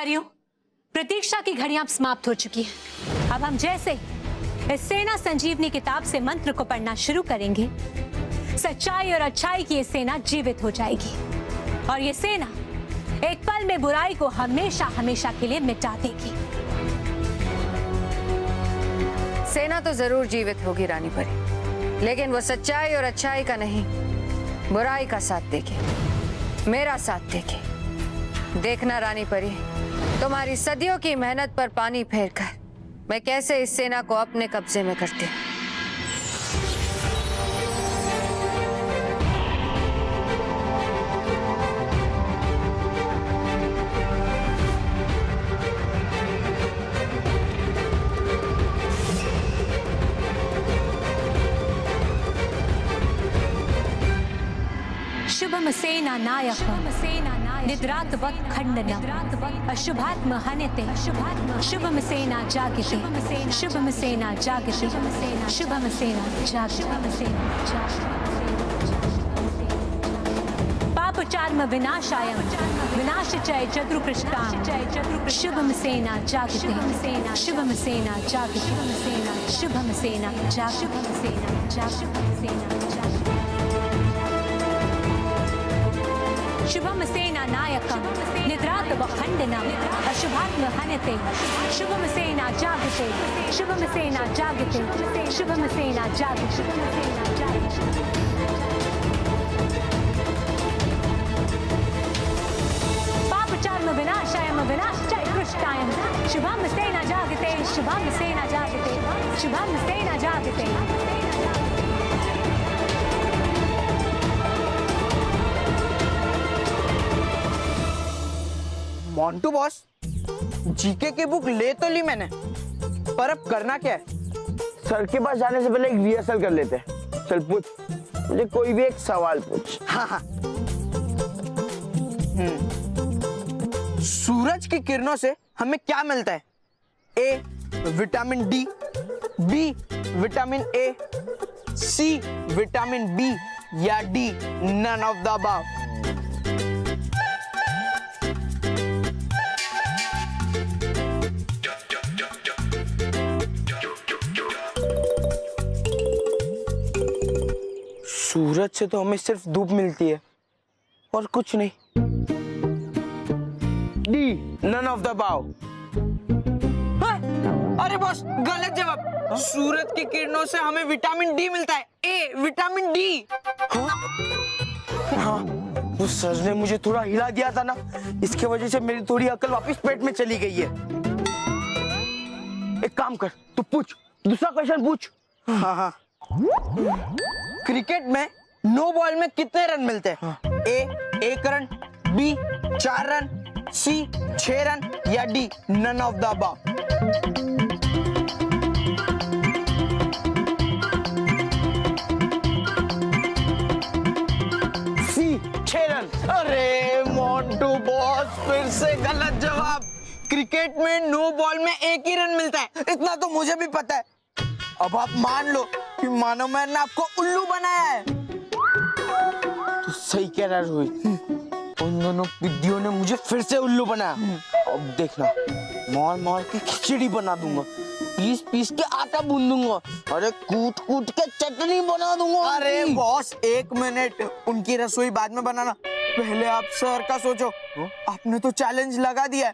अधिकारियों, प्रतीक्षा की घड़ियां अब समाप्त हो चुकी हैं। अब हम जैसे इस सेना संजीवनी किताब से मंत्र को पढ़ना शुरू करेंगे, सच्चाई और अच्छाई की ये सेना जीवित हो जाएगी और ये सेना एक पल में बुराई को हमेशा हमेशा के लिए मिटा देगी। सेना तो जरूर जीवित होगी रानी परी, लेकिन वो सच्चाई और अच्छाई का नहीं, बुराई का साथ देगी, मेरा साथ देगी। देखना रानी परी, तुम्हारी सदियों की मेहनत पर पानी फेरकर मैं कैसे इस सेना को अपने कब्जे में करती हूँ। शुभम सेना नायकम निद्रातवत् खंडनम अशुभात्म हन्यते शुभम सेना जागते शुभम सेना जागते शुभम सेना जागते पापचार्म विनाशायम विनाशचय चतुकृष्टाम शुभम सेना जागते शुभम सेना जागते शुभम सेना शुभम सेना नायकम निद्रातवखंडनम अशुभात्म हन्यते शुभम सेना जागते शुभम सेना जागते शुभम सेना जागते पापचार्म विनाशायम विनाशचय कृष्टायम शुभम सेना जागते शुभम सेना जागते शुभम सेना जागते। मोंटू बॉस, जीके की बुक ले तो ली मैंने, पर अब करना क्या है? सर के पास जाने से पहले एक रिहर्सल कर लेते हैं। चल पूछ, मुझे कोई भी एक सवाल पूछ। हाँ। सूरज की किरणों से हमें क्या मिलता है? A vitamin D, B vitamin A, C vitamin B या D none of the above. सूरज से तो हमें सिर्फ धूप मिलती है और कुछ नहीं। D none of the above. अरे बॉस, गलत जवाब। सूरज की किरणों से हमें विटामिन डी मिलता है, ए विटामिन डी। हाँ, वो सर ने मुझे थोड़ा हिला दिया था ना, इसके वजह से मेरी थोड़ी अकल वापस पेट में चली गई है। एक काम कर, तू पूछ, दूसरा क्वेश्चन पूछ। हाँ। क्रिकेट में नो बॉल में कितने रन मिलते हैं? A 1 run, B 4 run, C 6 run या D none of the above. C 6 run. अरे मोंटू बॉस, फिर से गलत जवाब। क्रिकेट में नो बॉल में 1 ही रन मिलता है, इतना तो मुझे भी पता है। अब आप मान लो कि मानो मैंने आपको उल्लू बनाया है। तू सही कह रहा रोहित, उन दोनों विद्यों ने मुझे फिर से उल्लू बनाया। अब देखना, मार मार के खिचड़ी बना दूंगा, पीस पीस के आटा गूंद दूंगा, अरे कूट कूट के चटनी बना दूंगा। अरे बॉस, 1 मिनट, उनकी रसोई बाद में बनाना, पहले आप सर का सोचो। आपने तो चैलेंज लगा दिया है,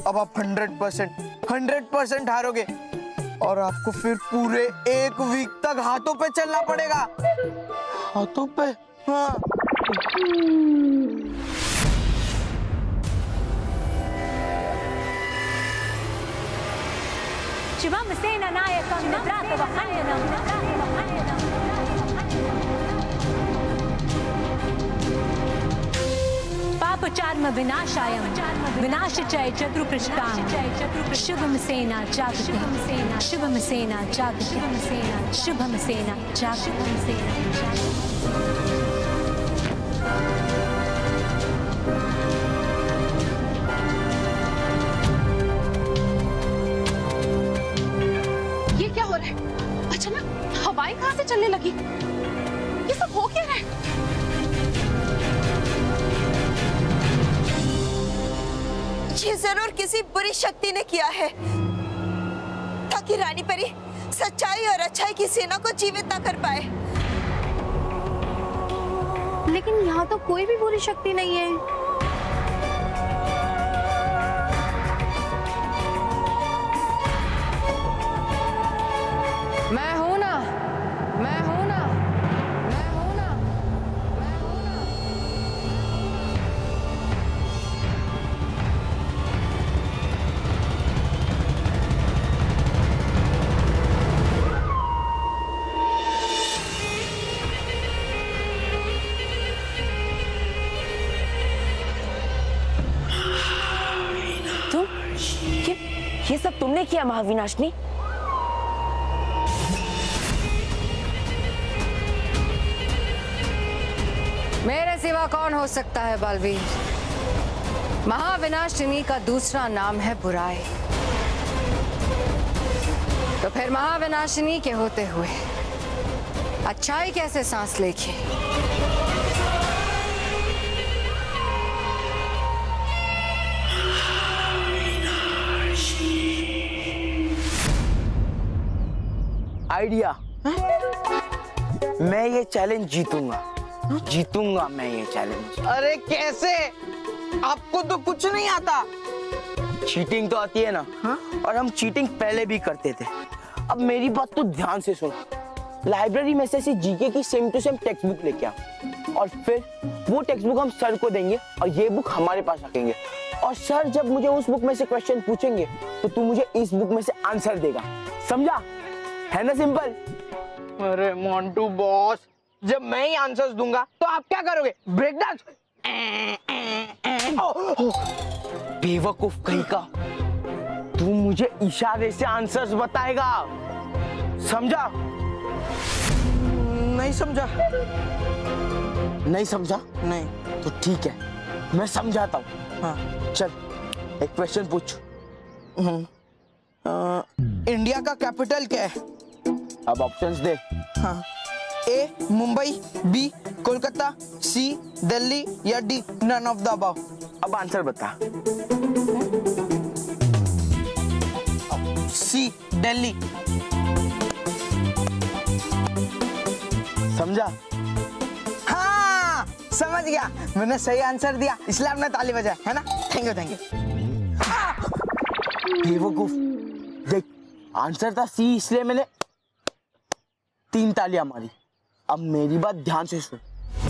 अब आप 100% हारोगे और आपको फिर पूरे 1 वीक तक हाथों पे चलना पड़ेगा। हाथों पे? हाँ। शुभम सेना नायकम निद्रातवखंडनम पापचार्म विनाशायम विनाशचय चतुकृष्टाम शुभम सेना जागते शुभम सेना जागते शुभम सेना जागते। ये क्या हो रहा है? अचानक हवाएं कहाँ से चलने लगी? ये सब हो क्या रहा है? ये जरूर किसी बुरी शक्ति ने किया है ताकि रानी परी सच्चाई और अच्छाई की सेना को जीवित ना कर पाए। लेकिन यहाँ तो कोई भी बुरी शक्ति नहीं है। मैं हूं ना, मैं हूं ना, मैं हूं ना, मैं हूं ना। तुम ये सब तुमने किया महाविनाशनी? मेरे सिवा कौन हो सकता है बालवीर? महाविनाशिनी का दूसरा नाम है बुराई। तो फिर महाविनाशिनी के होते हुए अच्छाई कैसे सांस लेगी? आइडिया, मैं ये चैलेंज जीतूंगा, जीतूंगा मैं ये चैलेंज। अरे कैसे? आपको तो कुछ नहीं आता। चीटिंग तो आती है ना, और हम चीटिंग पहले भी करते थे। अब मेरी बात तो ध्यान से सुन। लाइब्रेरी में से जीके की same to same textbook लेके आ, और फिर वो टेक्स्ट बुक हम सर को देंगे और ये बुक हमारे पास रखेंगे। और सर जब मुझे उस बुक में से क्वेश्चन पूछेंगे तो तू मुझे इस बुक में से आंसर देगा। समझा? है ना सिंपल? अरे मोंटू बॉस, जब मैं ही आंसर्स दूंगा तो आप क्या करोगे? Break dance? बेवकूफ कहीं का, तू मुझे इशारे से आंसर्स बताएगा। समझा? नहीं समझा। नहीं समझा? नहीं। तो ठीक है, मैं समझाता हूँ। हाँ। चल एक क्वेश्चन पूछ। इंडिया का कैपिटल क्या है? अब ऑप्शंस दे। हाँ। A Mumbai, B Kolkata, C Delhi या D none of the above. अब आंसर बता। सी दिल्ली। समझा? हाँ समझ गया, मैंने सही आंसर दिया इसलिए आपने ताली बजाई, है ना? Thank you thank you. बेवकूफ, देख आंसर था सी, इसलिए मैंने 3 तालियां मारी। अब मेरी बात ध्यान से सुन।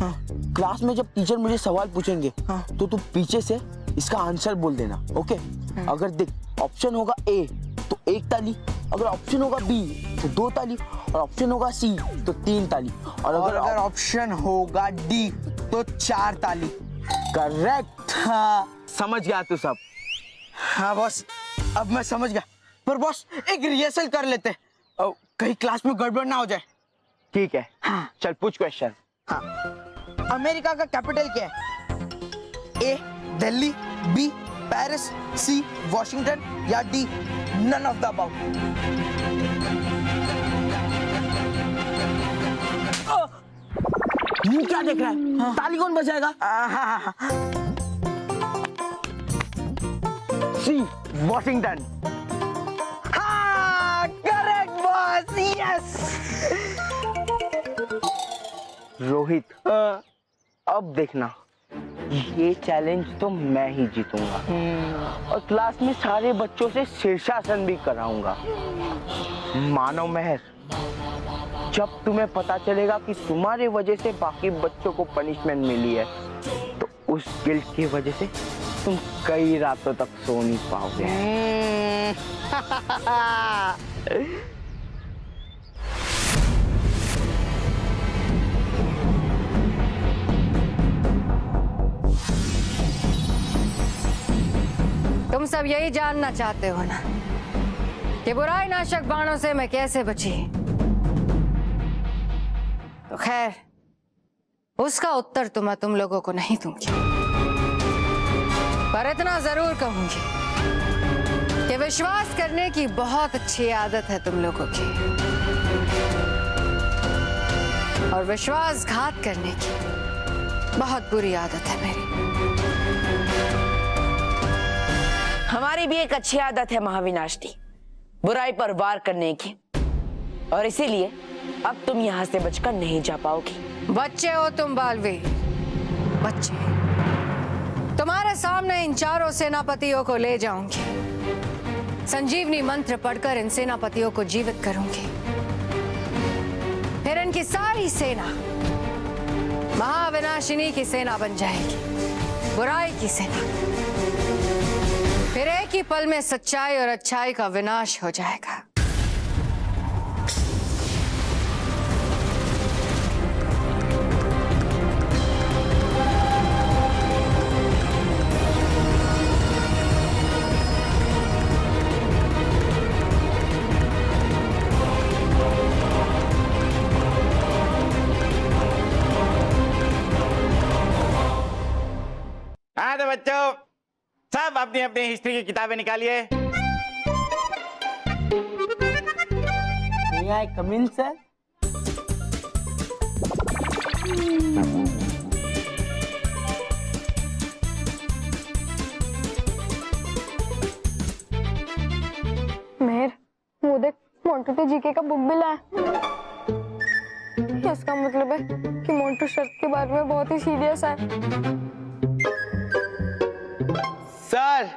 हाँ। क्लास में जब टीचर मुझे सवाल पूछेंगे तो तू पीछे से इसका आंसर बोल देना, ओके? अगर देख ऑप्शन होगा ए तो 1 ताली, अगर ऑप्शन होगा बी तो 2 ताली, और ऑप्शन होगा सी तो 3 ताली, और अगर ऑप्शन होगा डी तो 4 ताली। करेक्ट। हाँ समझ गया तू सब? हाँ बॉस, अब मैं समझ गया। पर बॉस एक रिहर्सल कर लेते, कहीं क्लास में गड़बड़ ना हो जाए। ठीक है। हाँ। चल पूछ क्वेश्चन। हाँ। अमेरिका का कैपिटल क्या है? A Delhi, B Paris, C Washington या D none of the above. मुंह क्या देख रहा है? हाँ। ताली कौन बजाएगा? C Washington. हाँ करेक्ट बॉस, यस। रोहित, अब देखना, ये चैलेंज तो मैं ही जीतूंगा, और क्लास में सारे बच्चों से शीर्षासन भी कराऊंगा। मानव मेहर, जब तुम्हें पता चलेगा कि तुम्हारे वजह से बाकी बच्चों को पनिशमेंट मिली है तो उस गिल्ट की वजह से तुम कई रातों तक सो नहीं पाओगे। तुम सब यही जानना चाहते हो ना कि बुराई नाशक बाणों से मैं कैसे बची? तो खैर, उसका उत्तर तो मैं तुम लोगों को नहीं दूंगी, पर इतना जरूर कहूंगी कि विश्वास करने की बहुत अच्छी आदत है तुम लोगों की, और विश्वासघात करने की बहुत बुरी आदत है मेरी। हमारी भी एक अच्छी आदत है महाविनाशनी, बुराई पर वार करने की, और इसीलिए अब तुम यहाँ से बचकर नहीं जा पाओगी। बच्चे हो तुम बालवीर, बच्चे। तुम्हारे सामने इन चारों सेनापतियों को ले जाऊंगी, संजीवनी मंत्र पढ़कर इन सेनापतियों को जीवित करूंगी, फिर इनकी सारी सेना महाविनाशिनी की सेना बन जाएगी, बुराई की सेना। फिर एक ही पल में सच्चाई और अच्छाई का विनाश हो जाएगा। हाँ तो बच्चों, सब अपनी अपनी हिस्ट्री की किताबें निकालिए। May I come in, sir? मेहर, वो देख मोंटू तो जीके का बुक भी लाया। इसका मतलब है कि मोंटू शर्त के बारे में बहुत ही सीरियस है। सर,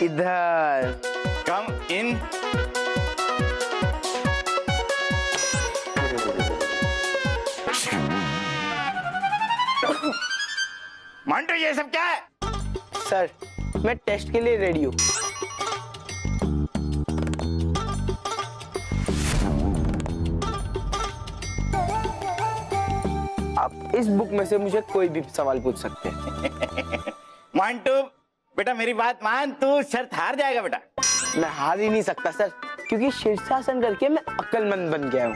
इधर कम इन। मंटू, ये सब क्या है? सर, मैं टेस्ट के लिए रेडी हूँ। आप इस बुक में से मुझे कोई भी सवाल पूछ सकते हैं। मंटू बेटा, मेरी बात मान, तू शर्त हार जाएगा बेटा। मैं हार ही नहीं सकता सर, क्योंकि शीर्षासन करके मैं अक्लमंद बन गया हूँ।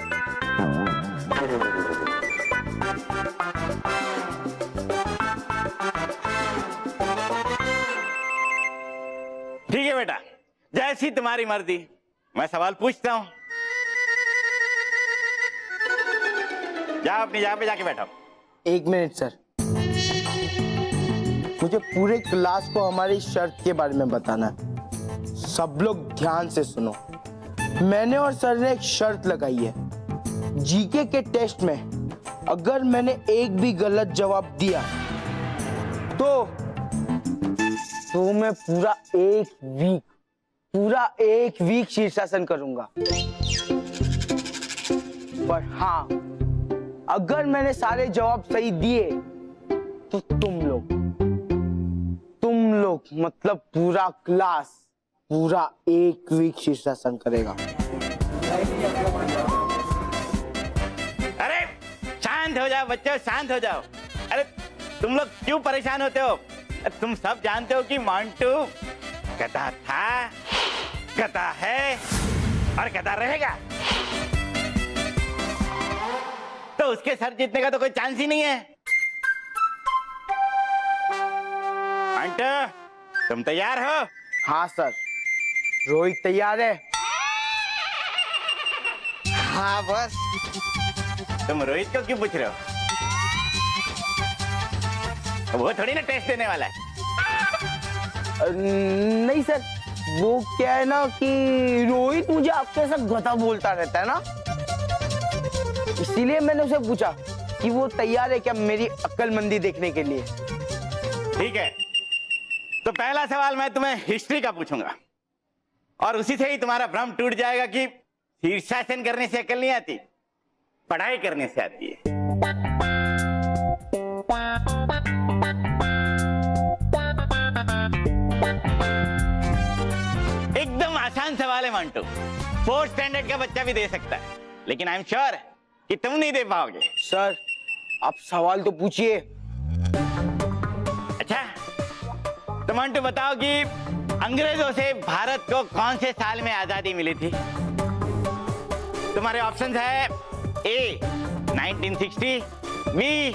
ठीक है बेटा, जैसी तुम्हारी मर्जी। मैं सवाल पूछता हूँ, जाओ अपनी जगह पे जाके बैठो। एक मिनट सर, मुझे पूरे क्लास को हमारी शर्त के बारे में बताना है। सब लोग ध्यान से सुनो। मैंने और सर ने एक शर्त लगाई है, जीके के टेस्ट में अगर मैंने एक भी गलत जवाब दिया तो मैं पूरा एक वीक शीर्षासन करूंगा। पर हाँ, अगर मैंने सारे जवाब सही दिए तो तुम लोग मतलब पूरा क्लास पूरा एक वीक शीर्षासन करेगा। अरे शांत हो जाओ बच्चों, शांत हो जाओ। अरे तुम लोग क्यों परेशान होते हो? तुम सब जानते हो कि मंटू गधा था, गधा है और गधा रहेगा। तो उसके सर जीतने का तो कोई चांस ही नहीं है। मंटू, तुम तैयार हो? हाँ सर, रोहित तैयार है? हाँ बस। तुम रोहित को क्यों पूछ रहे हो? वो थोड़ी ना टेस्ट देने वाला है। नहीं सर, वो क्या है ना कि रोहित मुझे आपके साथ गधा बोलता रहता है ना, इसीलिए मैंने उसे पूछा कि वो तैयार है क्या मेरी अक्लमंदी देखने के लिए। ठीक है, तो पहला सवाल मैं तुम्हें हिस्ट्री का पूछूंगा और उसी से ही तुम्हारा भ्रम टूट जाएगा कि शीर्षासन करने से अकल नहीं आती, पढ़ाई करने से आती है। एकदम आसान सवाल है मंटू, 4th स्टैंडर्ड का बच्चा भी दे सकता है, लेकिन आई एम श्योर कि तुम नहीं दे पाओगे। सर, आप सवाल तो पूछिए। अच्छा, तो मंटू बताओ कि अंग्रेजों से भारत को कौन से साल में आजादी मिली थी? तुम्हारे ऑप्शंस है ए 1960, बी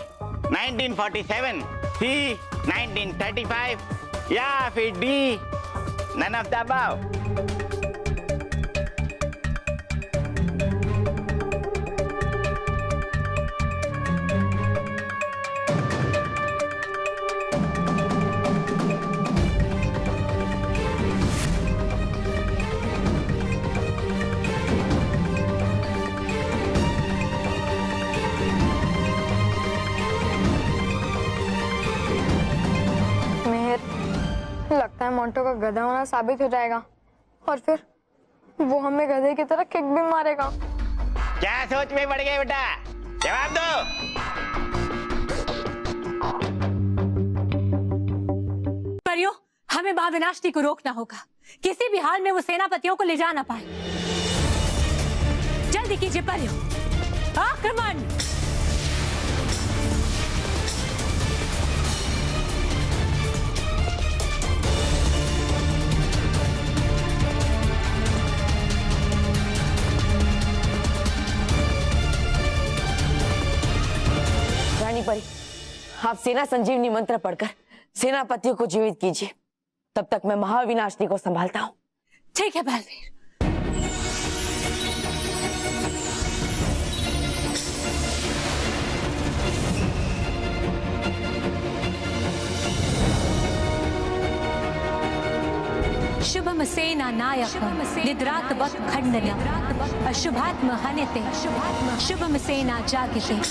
1947, सी 1935 या फिर D none of the above. लगता है मोंटो का गधा होना साबित हो जाएगा और फिर वो हमें गधे की तरह किक भी मारेगा। क्या सोच में पड़ गए बेटा, जवाब दो। परियों, हमें महाविनाशनी को रोकना होगा। किसी भी हाल में वो सेनापतियों को ले जा ना पाए। जल्दी कीजिए परियों, आक्रमण। रानी परी, आप सेना संजीवनी मंत्र पढ़कर सेनापतियों को जीवित कीजिए। तब तक मैं महाविनाशनी को संभालता हूँ। ठीक है बलवीर। शुभम सेना नायक निद्रातवत् खंडन अशुभात्म हनिते शुभम सेना जागिते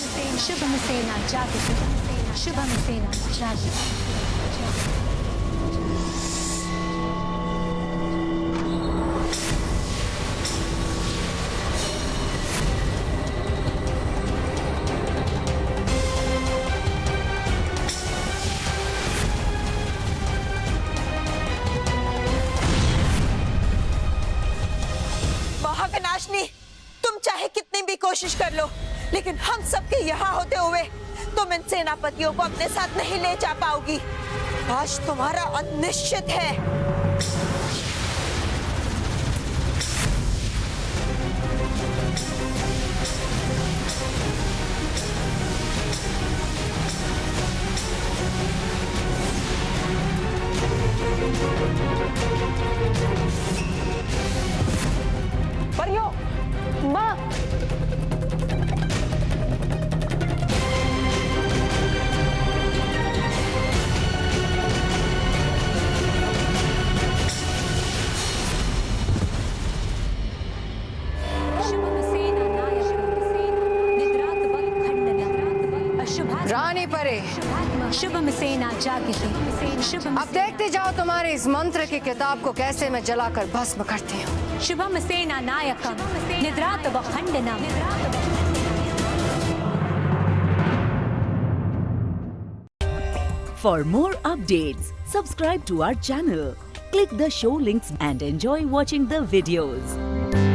शुभम सेना जागिते शुभम सेना जागिते। महाविनाशनी, तुम चाहे कितनी भी कोशिश कर लो, लेकिन हम सबके यहाँ होते हुए तुम इन सेनापतियों को अपने साथ नहीं ले जा पाओगी। आज तुम्हारा अंत निश्चित है। परियों, माँ। रानी परी, शुभम सेना जागिते शुभम। अब देखते जाओ तुम्हारे इस मंत्र की किताब को कैसे मैं जलाकर भस्म करती हूँ। शुभम सेना नायकम निद्रातवत् खंडनम। For more updates, subscribe to our channel, click the show links and enjoy watching the videos.